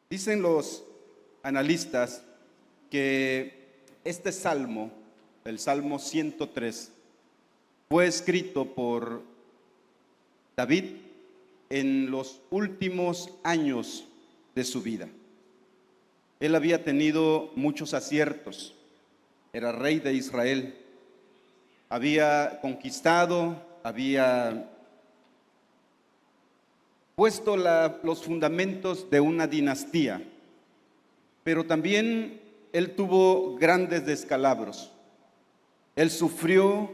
Dicen los analistas que este salmo, el Salmo 103, fue escrito por David en los últimos años de su vida. Él había tenido muchos aciertos, era rey de Israel, había conquistado, había puesto los fundamentos de una dinastía, pero también él tuvo grandes descalabros. Él sufrió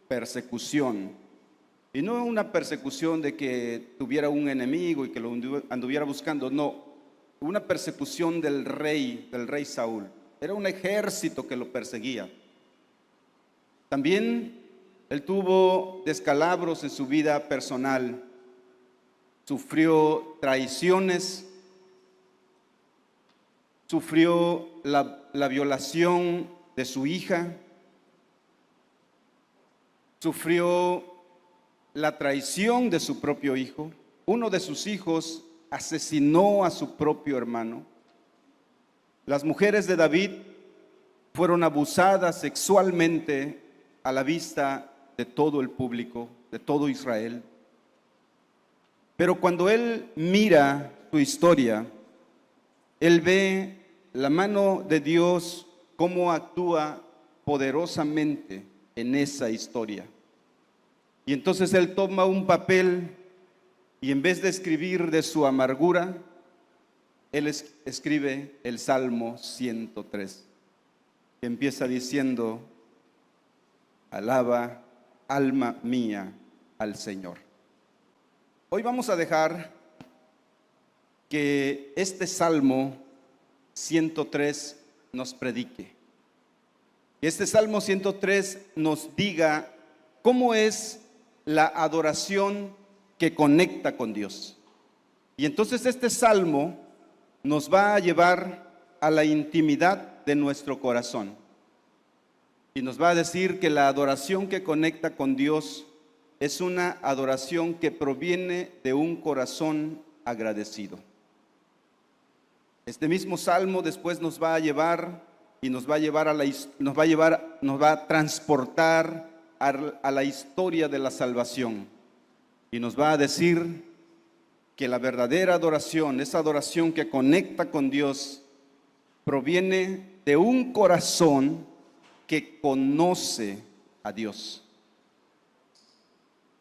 persecución, y no una persecución de que tuviera un enemigo y que lo anduviera buscando, no, una persecución del rey Saúl. Era un ejército que lo perseguía. También él tuvo descalabros en su vida personal. Sufrió traiciones, sufrió la violación de su hija, sufrió la traición de su propio hijo. Uno de sus hijos asesinó a su propio hermano. Las mujeres de David fueron abusadas sexualmente a la vista de todo el público, de todo Israel. Pero cuando él mira su historia, él ve la mano de Dios, cómo actúa poderosamente en esa historia. Y entonces él toma un papel y en vez de escribir de su amargura, él escribe el Salmo 103, que empieza diciendo: alaba, alma mía, al Señor. Hoy vamos a dejar que este Salmo 103 nos predique. Que este Salmo 103 nos diga cómo es la adoración que conecta con Dios. Y entonces este Salmo nos va a llevar a la intimidad de nuestro corazón. Y nos va a decir que la adoración que conecta con Dios es una adoración que proviene de un corazón agradecido. Este mismo salmo después nos va a llevar y nos va a transportar a la historia de la salvación. Y nos va a decir que la verdadera adoración, esa adoración que conecta con Dios, proviene de un corazón que conoce a Dios.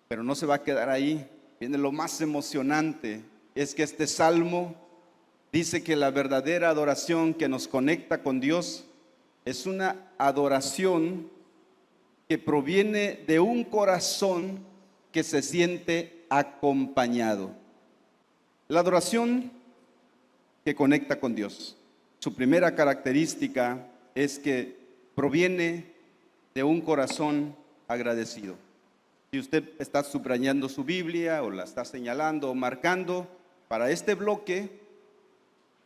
Pero no se va a quedar ahí. Viene lo más emocionante, es que este salmo dice que la verdadera adoración que nos conecta con Dios es una adoración que proviene de un corazón que se siente acompañado. La adoración que conecta con Dios, su primera característica es que proviene de un corazón agradecido. Si usted está subrayando su Biblia o la está señalando o marcando, para este bloque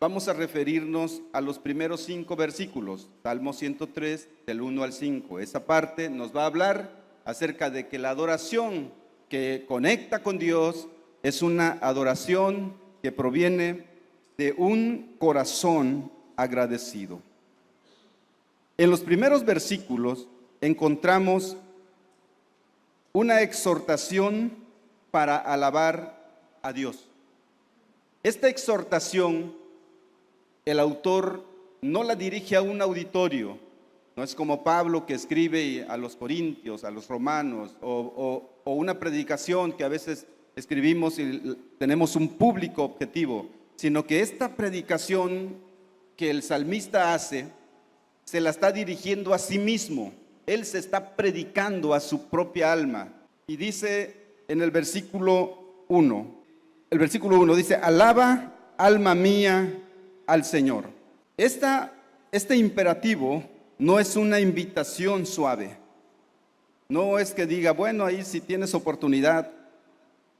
vamos a referirnos a los primeros 5 versículos, Salmo 103, del 1 al 5. Esa parte nos va a hablar acerca de que la adoración que conecta con Dios es una adoración que proviene de un corazón agradecido. En los primeros versículos encontramos una exhortación para alabar a Dios. Esta exhortación, el autor no la dirige a un auditorio, no es como Pablo que escribe a los corintios, a los romanos, o una predicación que a veces escribimos y tenemos un público objetivo, sino que esta predicación que el salmista hace, se la está dirigiendo a sí mismo. Él se está predicando a su propia alma. Y dice en el versículo 1, dice: alaba, alma mía, al Señor. Este imperativo no es una invitación suave. No es que diga, bueno, ahí si tienes oportunidad,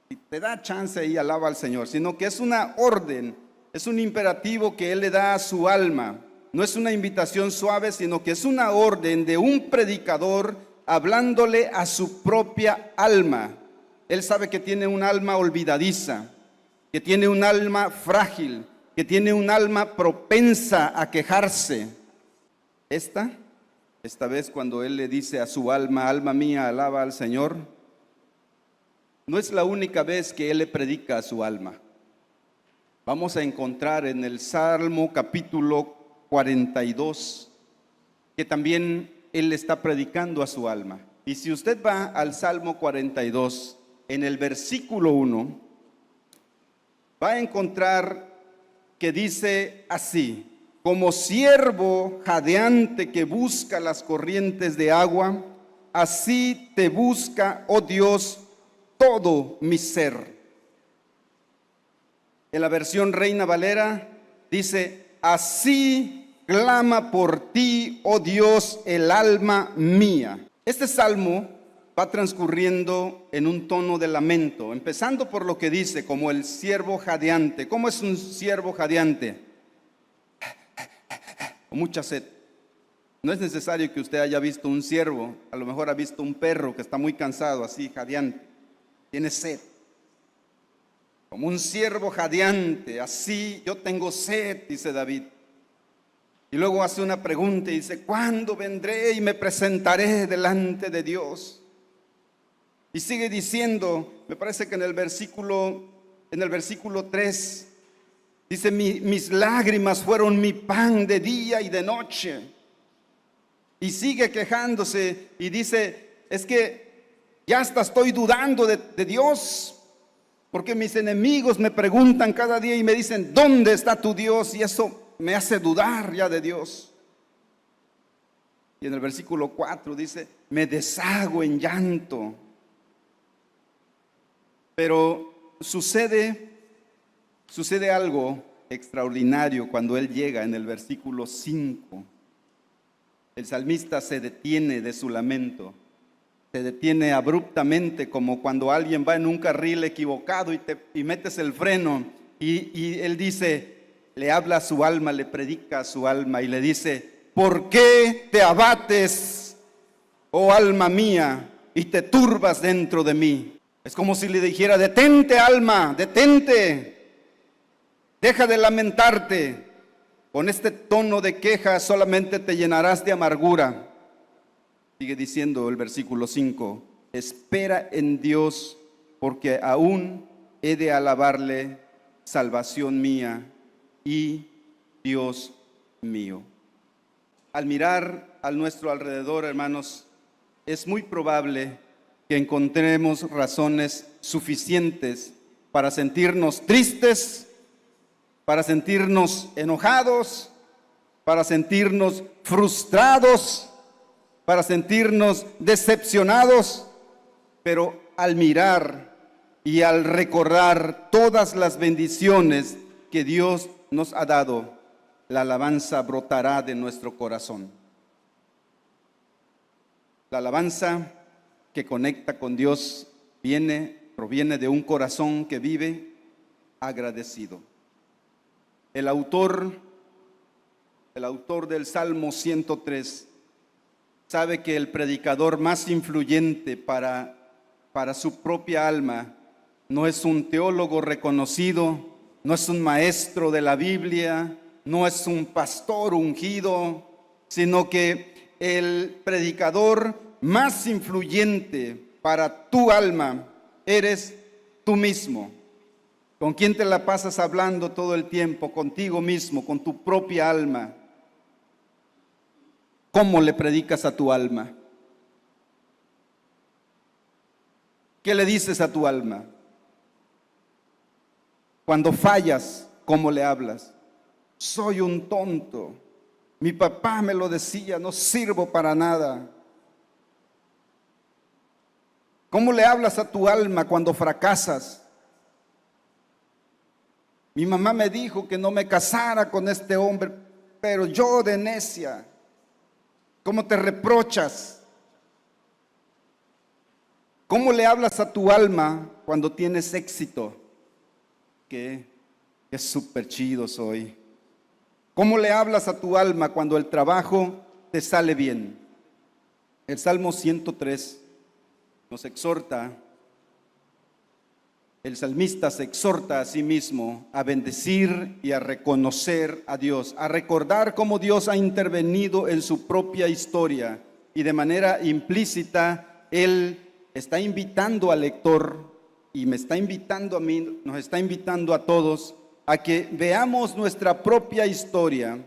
y te da chance ahí, alaba al Señor, sino que es una orden, es un imperativo que Él le da a su alma. No es una invitación suave, sino que es una orden de un predicador hablándole a su propia alma. Él sabe que tiene un alma olvidadiza, que tiene un alma frágil, que tiene un alma propensa a quejarse. Esta vez cuando él le dice a su alma, alma mía, alaba al Señor, no es la única vez que él le predica a su alma. Vamos a encontrar en el Salmo capítulo 42 que también él le está predicando a su alma. Y si usted va al Salmo 42, en el versículo 1, va a encontrar que dice así: como siervo jadeante que busca las corrientes de agua, así te busca, oh Dios, todo mi ser. En la versión Reina Valera dice: así clama por ti, oh Dios, el alma mía. Este salmo va transcurriendo en un tono de lamento, empezando por lo que dice, como el siervo jadeante. ¿Cómo es un siervo jadeante? Con mucha sed. No es necesario que usted haya visto un ciervo, a lo mejor ha visto un perro que está muy cansado, así jadeante, tiene sed. Como un ciervo jadeante, así yo tengo sed, dice David. Y luego hace una pregunta y dice: ¿cuándo vendré y me presentaré delante de Dios? Y sigue diciendo, me parece que en el versículo 3, dice: mis lágrimas fueron mi pan de día y de noche. Y sigue quejándose y dice: es que ya hasta estoy dudando de Dios, porque mis enemigos me preguntan cada día y me dicen: ¿dónde está tu Dios? Y eso me hace dudar ya de Dios. Y en el versículo 4 dice: me deshago en llanto. Pero sucede algo extraordinario cuando él llega en el versículo 5. El salmista se detiene de su lamento, se detiene abruptamente, como cuando alguien va en un carril equivocado y metes el freno, y él dice, le habla a su alma, le predica a su alma y le dice: ¿por qué te abates, oh alma mía, y te turbas dentro de mí? Es como si le dijera: detente, alma, detente, deja de lamentarte. Con este tono de queja solamente te llenarás de amargura. Sigue diciendo el versículo 5: espera en Dios, porque aún he de alabarle, salvación mía y Dios mío. Al mirar a nuestro alrededor, hermanos, es muy probable que encontremos razones suficientes para sentirnos tristes, para sentirnos enojados, para sentirnos frustrados, para sentirnos decepcionados. Pero al mirar y al recordar todas las bendiciones que Dios nos ha dado, la alabanza brotará de nuestro corazón. La alabanza que conecta con Dios proviene de un corazón que vive agradecido. El autor del Salmo 103 sabe que el predicador más influyente para su propia alma no es un teólogo reconocido, no es un maestro de la Biblia, no es un pastor ungido, sino que el predicador más influyente para tu alma eres tú mismo. ¿Con quién te la pasas hablando todo el tiempo? Contigo mismo, con tu propia alma. ¿Cómo le predicas a tu alma? ¿Qué le dices a tu alma? Cuando fallas, ¿cómo le hablas? Soy un tonto. Mi papá me lo decía, no sirvo para nada. ¿Cómo le hablas a tu alma cuando fracasas? Mi mamá me dijo que no me casara con este hombre, pero yo de necia. ¿Cómo te reprochas? ¿Cómo le hablas a tu alma cuando tienes éxito? Qué súper chido soy. ¿Cómo le hablas a tu alma cuando el trabajo te sale bien? El Salmo 103 nos exhorta el salmista se exhorta a sí mismo a bendecir y a reconocer a Dios, a recordar cómo Dios ha intervenido en su propia historia, y de manera implícita él está invitando al lector y me está invitando a mí, nos está invitando a todos a que veamos nuestra propia historia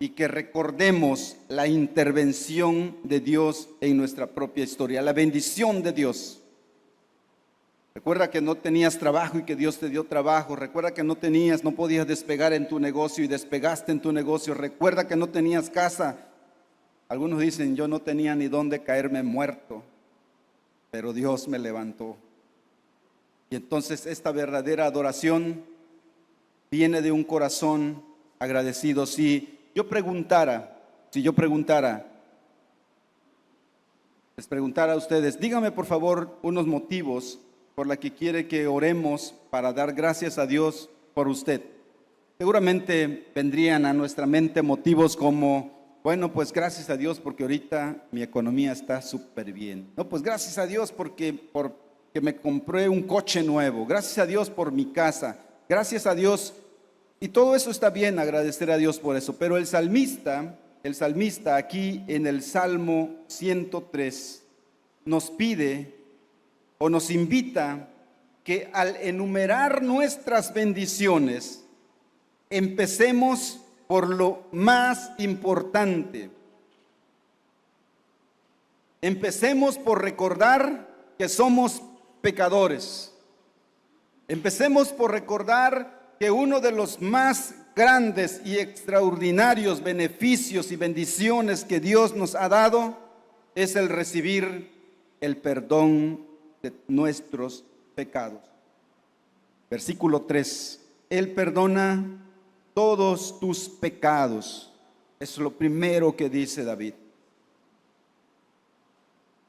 y que recordemos la intervención de Dios en nuestra propia historia, la bendición de Dios. Recuerda que no tenías trabajo y que Dios te dio trabajo. Recuerda que no podías despegar en tu negocio y despegaste en tu negocio. Recuerda que no tenías casa. Algunos dicen, yo no tenía ni dónde caerme muerto, pero Dios me levantó. Y entonces esta verdadera adoración viene de un corazón agradecido. Si yo preguntara, les preguntara a ustedes, díganme por favor unos motivos por la que quiere que oremos para dar gracias a Dios por usted. Seguramente vendrían a nuestra mente motivos como, bueno, pues gracias a Dios porque ahorita mi economía está súper bien. No, pues gracias a Dios porque me compré un coche nuevo. Gracias a Dios por mi casa. Gracias a Dios. Y todo eso está bien, agradecer a Dios por eso. Pero el salmista aquí en el Salmo 103 nos pide o nos invita que al enumerar nuestras bendiciones, empecemos por lo más importante. Empecemos por recordar que somos pecadores. Empecemos por recordar que uno de los más grandes y extraordinarios beneficios y bendiciones que Dios nos ha dado es el recibir el perdón de nuestros pecados. Versículo 3. Él perdona todos tus pecados. Es lo primero que dice David.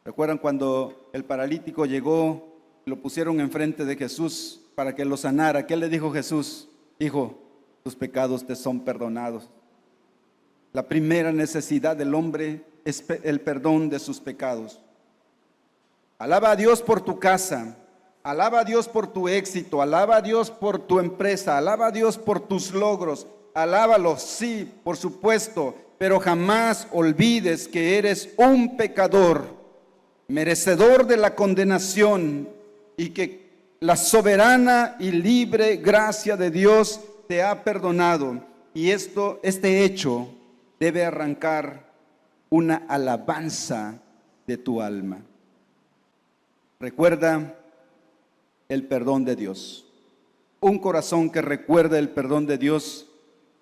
¿Recuerdan cuando el paralítico llegó, lo pusieron enfrente de Jesús para que lo sanara? ¿Qué le dijo Jesús? Hijo, tus pecados te son perdonados. La primera necesidad del hombre es el perdón de sus pecados. Alaba a Dios por tu casa, alaba a Dios por tu éxito, alaba a Dios por tu empresa, alaba a Dios por tus logros, alábalo, sí, por supuesto, pero jamás olvides que eres un pecador, merecedor de la condenación, y que la soberana y libre gracia de Dios te ha perdonado. Y este hecho debe arrancar una alabanza de tu alma. Recuerda el perdón de Dios. Un corazón que recuerda el perdón de Dios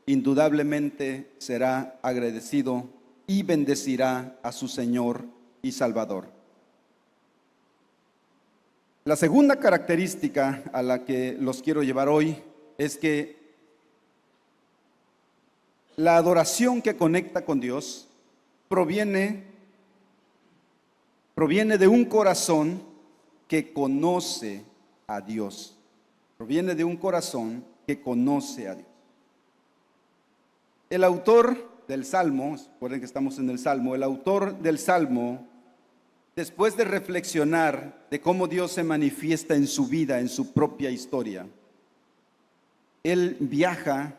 indudablemente será agradecido y bendecirá a su Señor y Salvador. La segunda característica a la que los quiero llevar hoy es que la adoración que conecta con Dios proviene de un corazón que conoce a Dios. Proviene de un corazón que conoce a Dios. El autor del Salmo, recuerden que estamos en el Salmo, el autor del Salmo, después de reflexionar de cómo Dios se manifiesta en su vida, en su propia historia, él viaja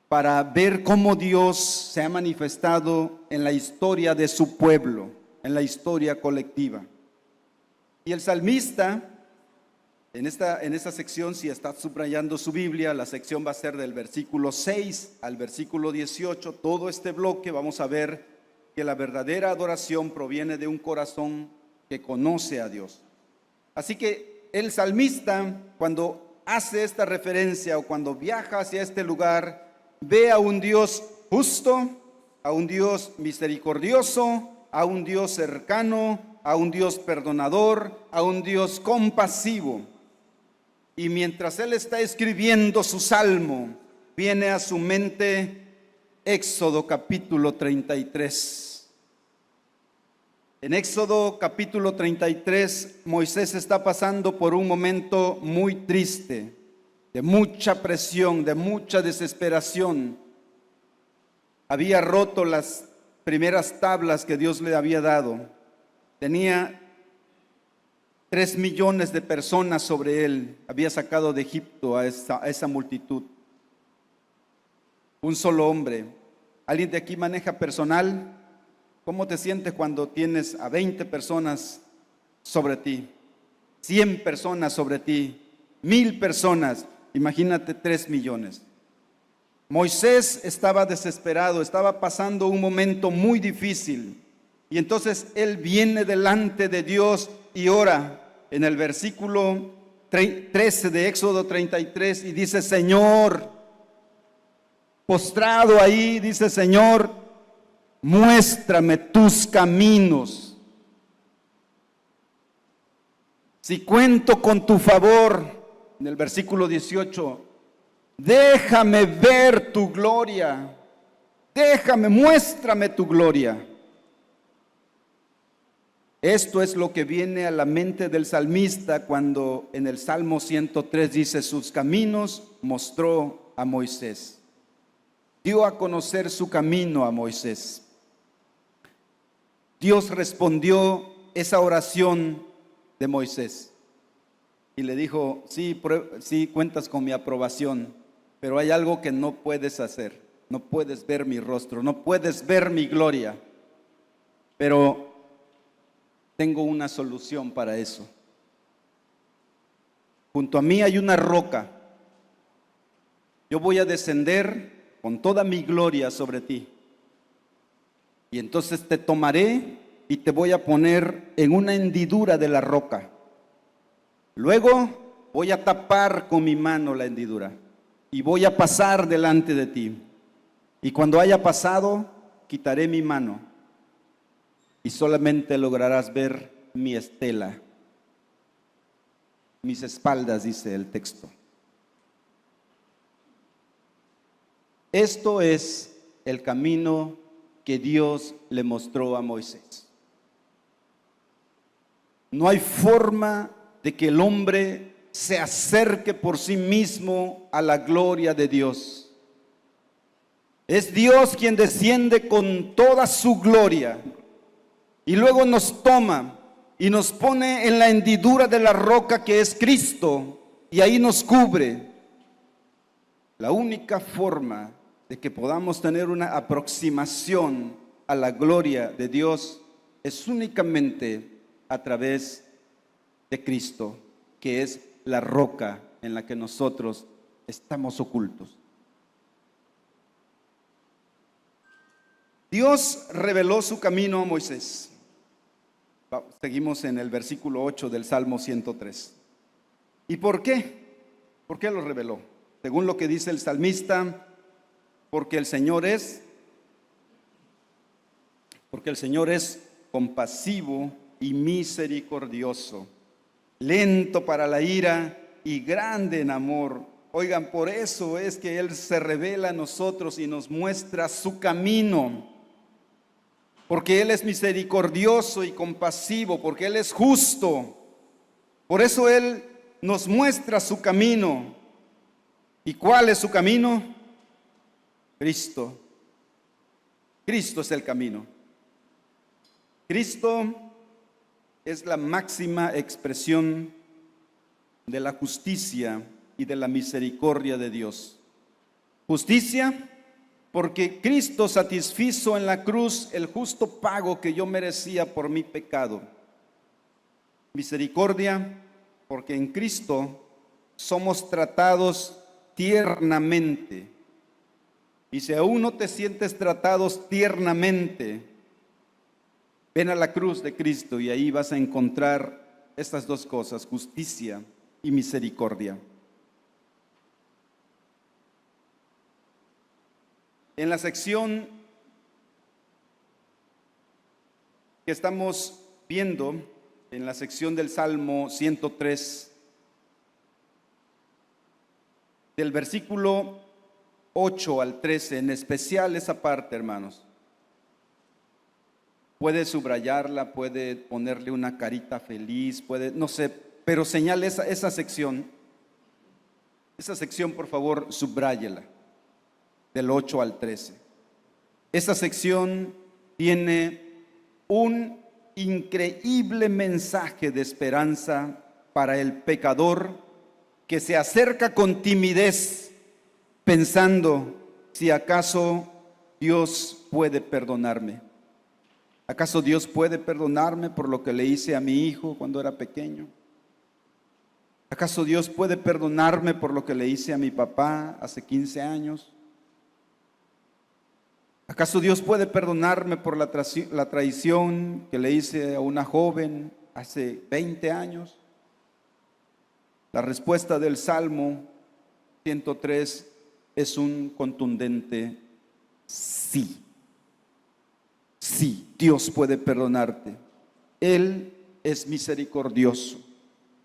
para ver cómo Dios se ha manifestado en la historia de su pueblo, en la historia colectiva. Y el salmista, en esta sección, si está subrayando su Biblia, la sección va a ser del versículo 6 al versículo 18. Todo este bloque vamos a ver que la verdadera adoración proviene de un corazón que conoce a Dios. Así que el salmista, cuando hace esta referencia o cuando viaja hacia este lugar, ve a un Dios justo, a un Dios misericordioso, a un Dios cercano, a un Dios perdonador, a un Dios compasivo. Y mientras él está escribiendo su salmo, viene a su mente Éxodo capítulo 33. En Éxodo capítulo 33, Moisés está pasando por un momento muy triste, de mucha presión, de mucha desesperación. Había roto las primeras tablas que Dios le había dado. Tenía 3 millones de personas sobre él. Había sacado de Egipto a esa multitud. Un solo hombre. ¿Alguien de aquí maneja personal? ¿Cómo te sientes cuando tienes a 20 personas sobre ti? 100 personas sobre ti, 1000 personas, imagínate 3 millones. Moisés estaba desesperado, estaba pasando un momento muy difícil. Y entonces él viene delante de Dios y ora en el versículo 13 de Éxodo 33 y dice: Señor, postrado ahí, dice: Señor, muéstrame tus caminos. Si cuento con tu favor, en el versículo 18, déjame ver tu gloria, muéstrame tu gloria. Esto es lo que viene a la mente del salmista cuando en el Salmo 103 dice: sus caminos mostró a Moisés. Dio a conocer su camino a Moisés. Dios respondió esa oración de Moisés y le dijo: sí, cuentas con mi aprobación, pero hay algo que no puedes hacer. No puedes ver mi rostro, no puedes ver mi gloria, pero tengo una solución para eso. Junto a mí hay una roca. Yo voy a descender con toda mi gloria sobre ti, y entonces te tomaré y te voy a poner en una hendidura de la roca. Luego voy a tapar con mi mano la hendidura y voy a pasar delante de ti. Y cuando haya pasado, quitaré mi mano y solamente lograrás ver mi estela, mis espaldas, dice el texto. Esto es el camino que Dios le mostró a Moisés. No hay forma de que el hombre se acerque por sí mismo a la gloria de Dios. Es Dios quien desciende con toda su gloria y luego nos toma y nos pone en la hendidura de la roca que es Cristo, y ahí nos cubre. La única forma de que podamos tener una aproximación a la gloria de Dios es únicamente a través de Cristo, que es la roca en la que nosotros estamos ocultos. Dios reveló su camino a Moisés. Seguimos en el versículo 8 del Salmo 103. ¿Y por qué? ¿Por qué lo reveló? Según lo que dice el salmista, porque el Señor es compasivo y misericordioso, lento para la ira y grande en amor. Oigan, por eso es que Él se revela a nosotros y nos muestra su camino. Porque Él es misericordioso y compasivo, porque Él es justo. Por eso Él nos muestra su camino. ¿Y cuál es su camino? Cristo. Cristo es el camino. Cristo es la máxima expresión de la justicia y de la misericordia de Dios. Justicia, porque Cristo satisfizo en la cruz el justo pago que yo merecía por mi pecado. Misericordia, porque en Cristo somos tratados tiernamente. Y si aún no te sientes tratados tiernamente, ven a la cruz de Cristo y ahí vas a encontrar estas dos cosas: justicia y misericordia. En la sección que estamos viendo, en la sección del Salmo 103, del versículo 8 al 13, en especial esa parte, hermanos. Puede subrayarla, puede ponerle una carita feliz, puede, no sé, pero señale esa sección. Esa sección, por favor, subráyela, del 8 al 13. Esa sección tiene un increíble mensaje de esperanza para el pecador que se acerca con timidez, pensando si acaso Dios puede perdonarme. ¿Acaso Dios puede perdonarme por lo que le hice a mi hijo cuando era pequeño? ¿Acaso Dios puede perdonarme por lo que le hice a mi papá hace 15 años? ¿Acaso Dios puede perdonarme por la traición que le hice a una joven hace 20 años? La respuesta del Salmo 103 es un contundente sí. Sí, Dios puede perdonarte. Él es misericordioso.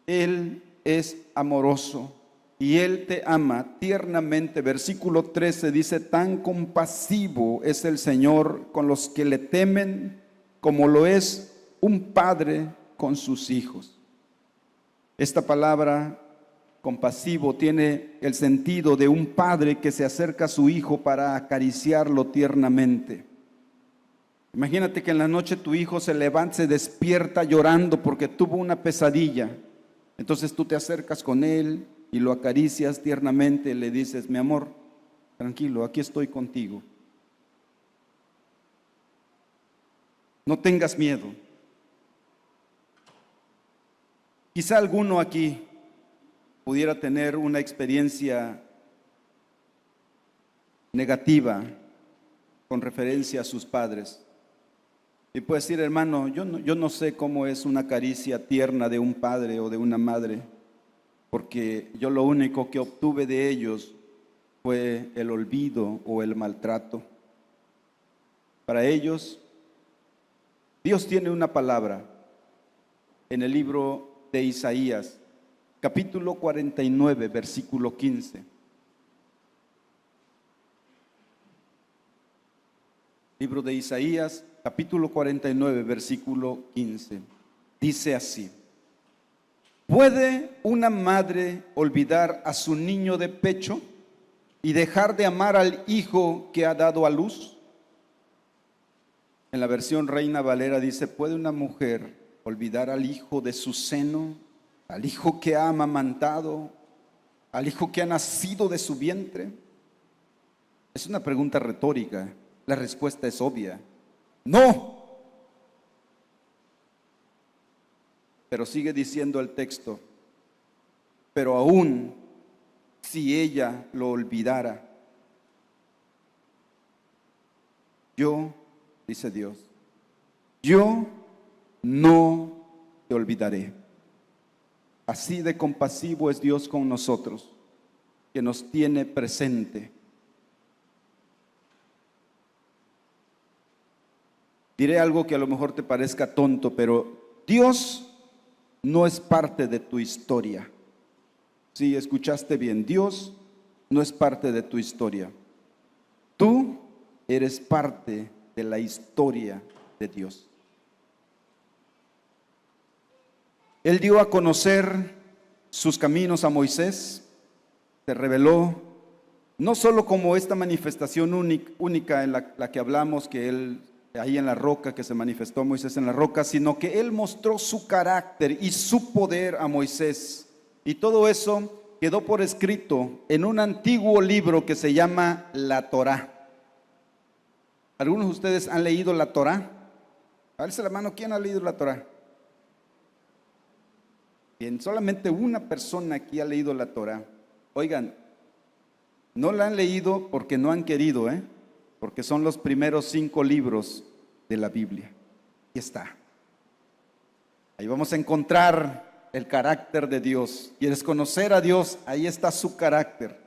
Él es amoroso y Él te ama tiernamente. Versículo 13 dice: tan compasivo es el Señor con los que le temen, como lo es un padre con sus hijos. Esta palabra compasivo tiene el sentido de un padre que se acerca a su hijo para acariciarlo tiernamente. Imagínate que en la noche tu hijo se levanta, se despierta llorando porque tuvo una pesadilla. Entonces tú te acercas con él y lo acaricias tiernamente, le dices: mi amor, tranquilo, aquí estoy contigo. No tengas miedo. Quizá alguno aquí pudiera tener una experiencia negativa con referencia a sus padres. Y puede decir: hermano, yo no sé cómo es una caricia tierna de un padre o de una madre, porque yo lo único que obtuve de ellos fue el olvido o el maltrato. Para ellos, Dios tiene una palabra en el libro de Isaías, capítulo 49, versículo 15. Libro de Isaías, capítulo 49, versículo 15. Dice así: ¿puede una madre olvidar a su niño de pecho y dejar de amar al hijo que ha dado a luz? En la versión Reina Valera dice: ¿puede una mujer olvidar al hijo de su seno, al hijo que ha amamantado, al hijo que ha nacido de su vientre? Es una pregunta retórica. La respuesta es obvia: no. Pero sigue diciendo el texto: pero aún si ella lo olvidara, yo, dice Dios, yo no te olvidaré. Así de compasivo es Dios con nosotros, que nos tiene presente. Diré algo que a lo mejor te parezca tonto, pero Dios no es parte de tu historia. Sí, escuchaste bien, Dios no es parte de tu historia. Tú eres parte de la historia de Dios. Él dio a conocer sus caminos a Moisés, se reveló no solo como esta manifestación única en la que hablamos, que él ahí en la roca, que se manifestó Moisés en la roca, sino que él mostró su carácter y su poder a Moisés. Y todo eso quedó por escrito en un antiguo libro que se llama la Torá. ¿Algunos de ustedes han leído la Torá? Alce la mano, ¿quién ha leído la Torá? Bien, solamente una persona aquí ha leído la Torá. Oigan, no la han leído porque no han querido, porque son los primeros 5 libros de la Biblia. Ahí está. Ahí vamos a encontrar el carácter de Dios. ¿Quieres conocer a Dios? Ahí está su carácter.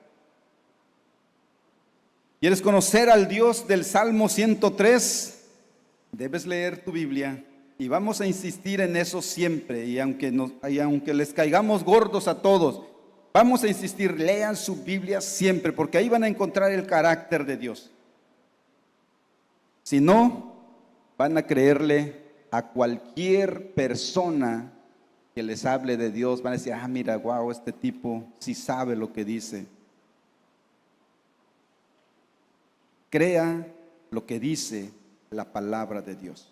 ¿Quieres conocer al Dios del Salmo 103? Debes leer tu Biblia. Y vamos a insistir en eso siempre. Y aunque les caigamos gordos a todos, vamos a insistir: lean su Biblia siempre, porque ahí van a encontrar el carácter de Dios. Si no, van a creerle a cualquier persona que les hable de Dios. Van a decir: ah, mira, wow, este tipo sí sabe lo que dice. Crea lo que dice la palabra de Dios.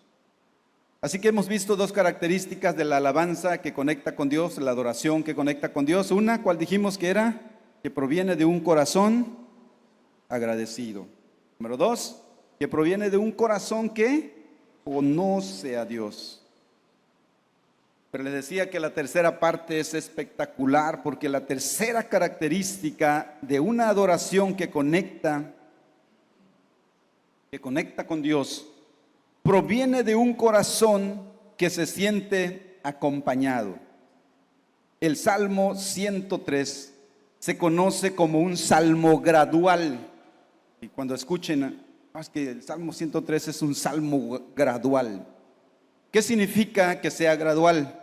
Así que hemos visto dos características de la alabanza que conecta con Dios, la adoración que conecta con Dios. Una, ¿cuál dijimos que era? Que proviene de un corazón agradecido. Número dos, que proviene de un corazón que conoce a Dios. Pero les decía que la tercera parte es espectacular, porque la tercera característica de una adoración que conecta con Dios proviene de un corazón que se siente acompañado. El Salmo 103 se conoce como un salmo gradual. Y cuando escuchen, es que el Salmo 103 es un salmo gradual. ¿Qué significa que sea gradual?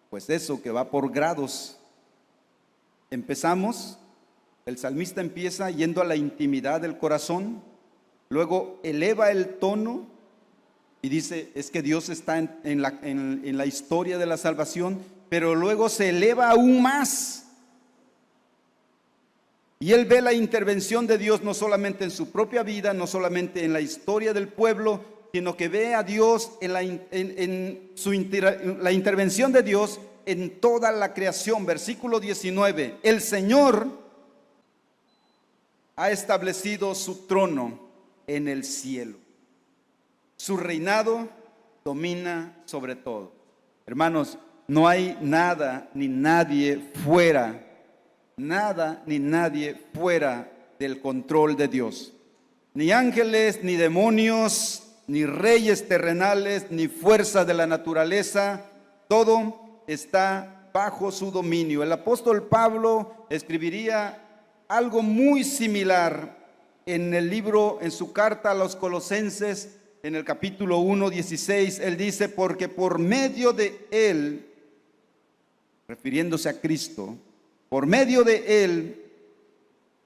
Pues eso, que va por grados. Empezamos, el salmista empieza yendo a la intimidad del corazón, luego eleva el tono y dice, es que Dios está en la historia de la salvación, pero luego se eleva aún más. Y él ve la intervención de Dios no solamente en su propia vida, no solamente en la historia del pueblo, sino que ve a Dios la intervención de Dios en toda la creación. Versículo 19, el Señor ha establecido su trono en el cielo. Su reinado domina sobre todo. Hermanos, no hay nada ni nadie fuera del control de Dios. Ni ángeles, ni demonios, ni reyes terrenales, ni fuerzas de la naturaleza, todo está bajo su dominio. El apóstol Pablo escribiría algo muy similar en su carta a los Colosenses, en el capítulo 1, 16, él dice, porque por medio de él, refiriéndose a Cristo, por medio de él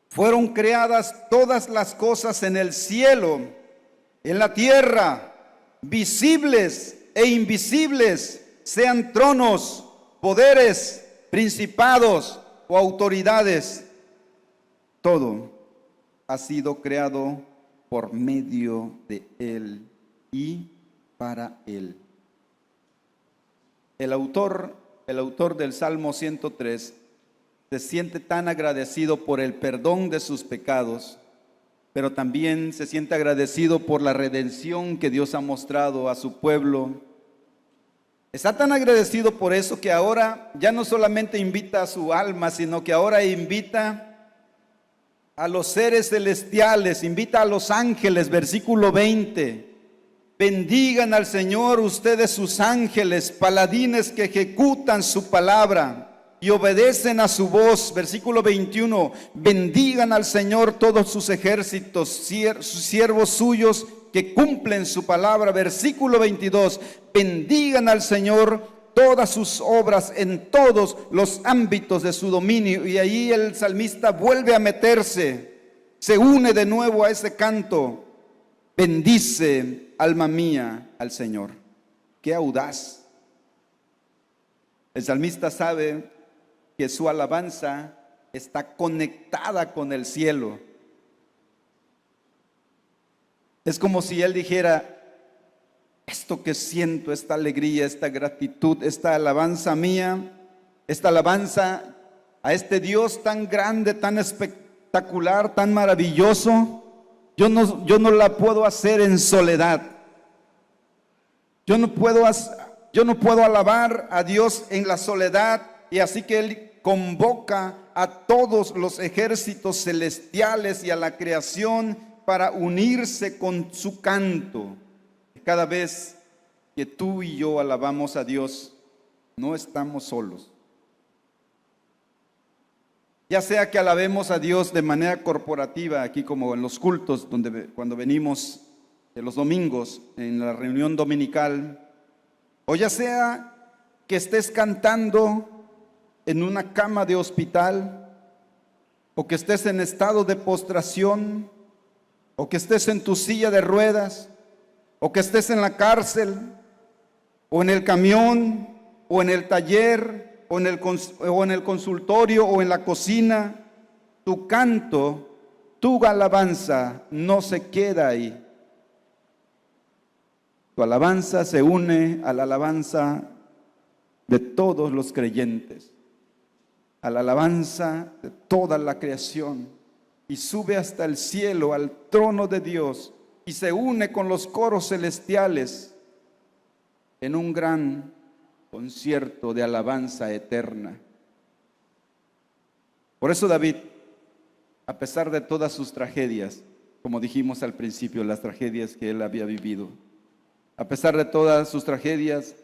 fueron creadas todas las cosas en el cielo, en la tierra, visibles e invisibles, sean tronos, poderes, principados o autoridades. Todo ha sido creado por medio de él y para él. El autor del Salmo 103 se siente tan agradecido por el perdón de sus pecados, pero también se siente agradecido por la redención que Dios ha mostrado a su pueblo. Está tan agradecido por eso que ahora ya no solamente invita a su alma, sino que ahora invita a los seres celestiales, invita a los ángeles. Versículo 20, bendigan al Señor ustedes sus ángeles, paladines que ejecutan su palabra y obedecen a su voz. Versículo 21, bendigan al Señor todos sus ejércitos, siervos suyos que cumplen su palabra. Versículo 22, bendigan al Señor todas sus obras en todos los ámbitos de su dominio. Y ahí el salmista vuelve a meterse, se une de nuevo a ese canto. Bendice, alma mía, al Señor. Qué audaz. El salmista sabe que su alabanza está conectada con el cielo. Es como si él dijera, esto que siento, esta alegría, esta gratitud, esta alabanza mía, esta alabanza a este Dios tan grande, tan espectacular, tan maravilloso, yo no la puedo hacer en soledad. Yo no puedo alabar a Dios en la soledad, y así que él convoca a todos los ejércitos celestiales y a la creación para unirse con su canto. Cada vez que tú y yo alabamos a Dios, no estamos solos. Ya sea que alabemos a Dios de manera corporativa, aquí como en los cultos, cuando venimos de los domingos, en la reunión dominical, o ya sea que estés cantando en una cama de hospital, o que estés en estado de postración, o que estés en tu silla de ruedas, o que estés en la cárcel, o en el camión, o en el taller, o en el consultorio, o en la cocina, tu canto, tu alabanza no se queda ahí. Tu alabanza se une a la alabanza de todos los creyentes, a la alabanza de toda la creación, y sube hasta el cielo, al trono de Dios, y se une con los coros celestiales en un gran concierto de alabanza eterna. Por eso David, a pesar de todas sus tragedias, como dijimos al principio, las tragedias que él había vivido, a pesar de todas sus tragedias,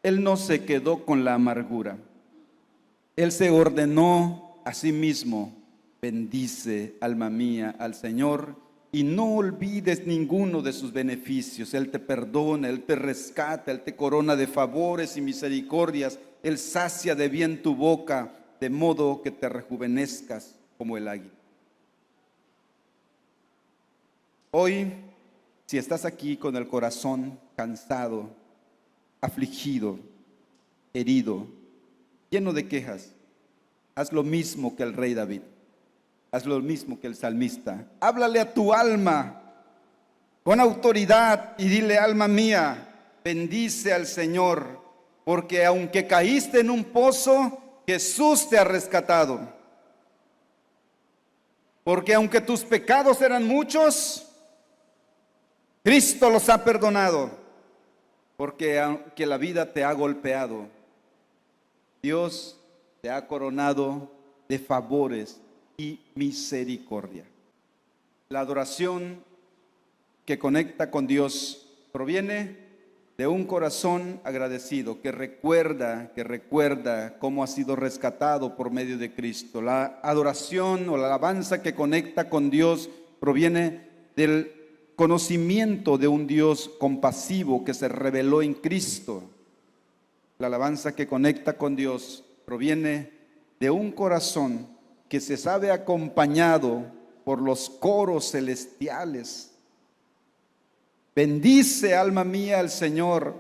él no se quedó con la amargura. Él se ordenó a sí mismo: bendice, alma mía, al Señor, y no olvides ninguno de sus beneficios. Él te perdona, Él te rescata, Él te corona de favores y misericordias. Él sacia de bien tu boca, de modo que te rejuvenezcas como el águila. Hoy, si estás aquí con el corazón cansado, afligido, herido, lleno de quejas, haz lo mismo que el rey David. Haz lo mismo que el salmista. Háblale a tu alma con autoridad y dile: alma mía, bendice al Señor, porque aunque caíste en un pozo, Jesús te ha rescatado. Porque aunque tus pecados eran muchos, Cristo los ha perdonado. Porque aunque la vida te ha golpeado, Dios te ha coronado de favores y misericordia. La adoración que conecta con Dios proviene de un corazón agradecido que recuerda cómo ha sido rescatado por medio de Cristo. La adoración o la alabanza que conecta con Dios proviene del conocimiento de un Dios compasivo que se reveló en Cristo. La alabanza que conecta con Dios proviene de un corazón que se sabe acompañado por los coros celestiales. Bendice, alma mía, al Señor,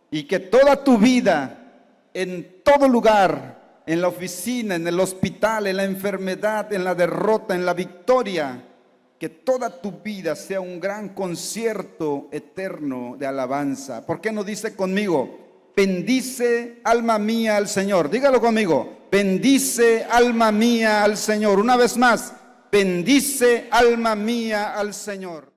y que toda tu vida, en todo lugar, en la oficina, en el hospital, en la enfermedad, en la derrota, en la victoria, que toda tu vida sea un gran concierto eterno de alabanza. ¿Por qué no dice conmigo: bendice, alma mía, al Señor? Dígalo conmigo: bendice, alma mía, al Señor. Una vez más: bendice, alma mía, al Señor.